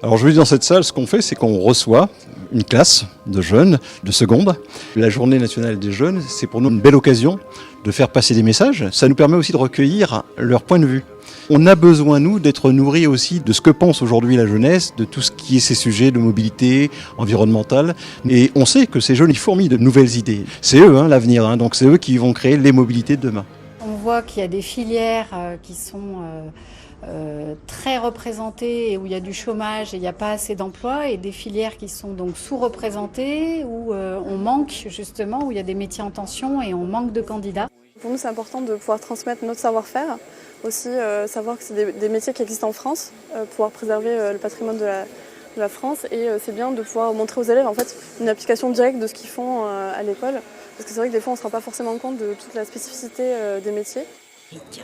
Alors aujourd'hui dans cette salle, ce qu'on fait, c'est qu'on reçoit une classe de jeunes de seconde. La journée nationale des jeunes, c'est pour nous une belle occasion de faire passer des messages. Ça nous permet aussi de recueillir leur point de vue. On a besoin, nous, d'être nourris aussi de ce que pense aujourd'hui la jeunesse, de tout ce qui est ces sujets de mobilité environnementale. Et on sait que ces jeunes, ils fourmillent de nouvelles idées. C'est eux l'avenir, donc c'est eux qui vont créer les mobilités de demain. On voit qu'il y a des filières qui sont très représentées et où il y a du chômage et il n'y a pas assez d'emplois, et des filières qui sont donc sous-représentées où on manque justement, où il y a des métiers en tension et on manque de candidats. Pour nous, c'est important de pouvoir transmettre notre savoir-faire, aussi savoir que c'est des métiers qui existent en France, pouvoir préserver le patrimoine de la France, et c'est bien de pouvoir montrer aux élèves en fait une application directe de ce qu'ils font à l'école, parce que c'est vrai que des fois on ne se rend pas forcément compte de toute la spécificité des métiers.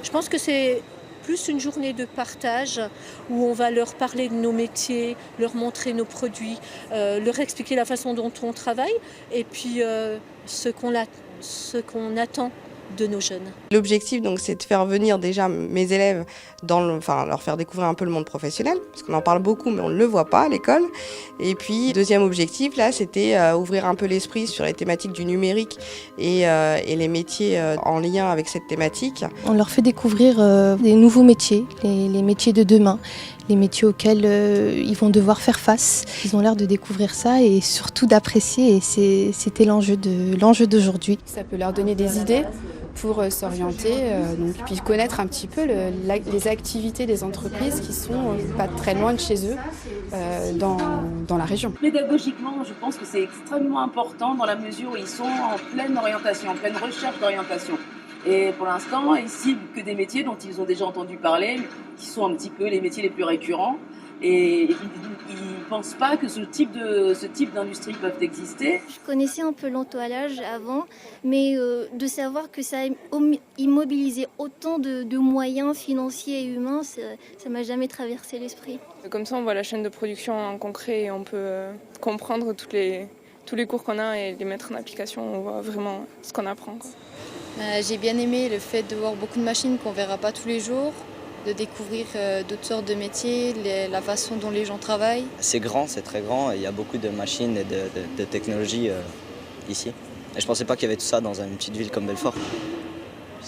Je pense que c'est plus une journée de partage où on va leur parler de nos métiers, leur montrer nos produits, leur expliquer la façon dont on travaille et puis ce qu'on attend de nos jeunes. L'objectif, donc, c'est de faire venir déjà mes élèves, leur faire découvrir un peu le monde professionnel, parce qu'on en parle beaucoup, mais on ne le voit pas à l'école. Et puis, deuxième objectif, là, c'était ouvrir un peu l'esprit sur les thématiques du numérique et les métiers en lien avec cette thématique. On leur fait découvrir des nouveaux métiers, les métiers de demain, les métiers auxquels ils vont devoir faire face. Ils ont l'air de découvrir ça et surtout d'apprécier, et c'était l'enjeu d'aujourd'hui. Ça peut leur donner des idées pour s'orienter, puis connaître un petit peu les activités des entreprises qui sont pas très loin de chez eux dans la région. Pédagogiquement, je pense que c'est extrêmement important dans la mesure où ils sont en pleine orientation, en pleine recherche d'orientation. Et pour l'instant, ils ciblent que des métiers dont ils ont déjà entendu parler, qui sont un petit peu les métiers les plus récurrents. Et ils ne pensent pas que ce type d'industrie peuvent exister. Je connaissais un peu l'entoilage avant, mais de savoir que ça a immobilisé autant de moyens financiers et humains, ça m'a jamais traversé l'esprit. Comme ça, on voit la chaîne de production en concret et on peut comprendre tous les cours qu'on a et les mettre en application. On voit vraiment ce qu'on apprend, quoi. J'ai bien aimé le fait de voir beaucoup de machines qu'on ne verra pas tous les jours, de découvrir d'autres sortes de métiers, la façon dont les gens travaillent. C'est grand, c'est très grand, il y a beaucoup de machines et de technologies ici. Et je ne pensais pas qu'il y avait tout ça dans une petite ville comme Belfort.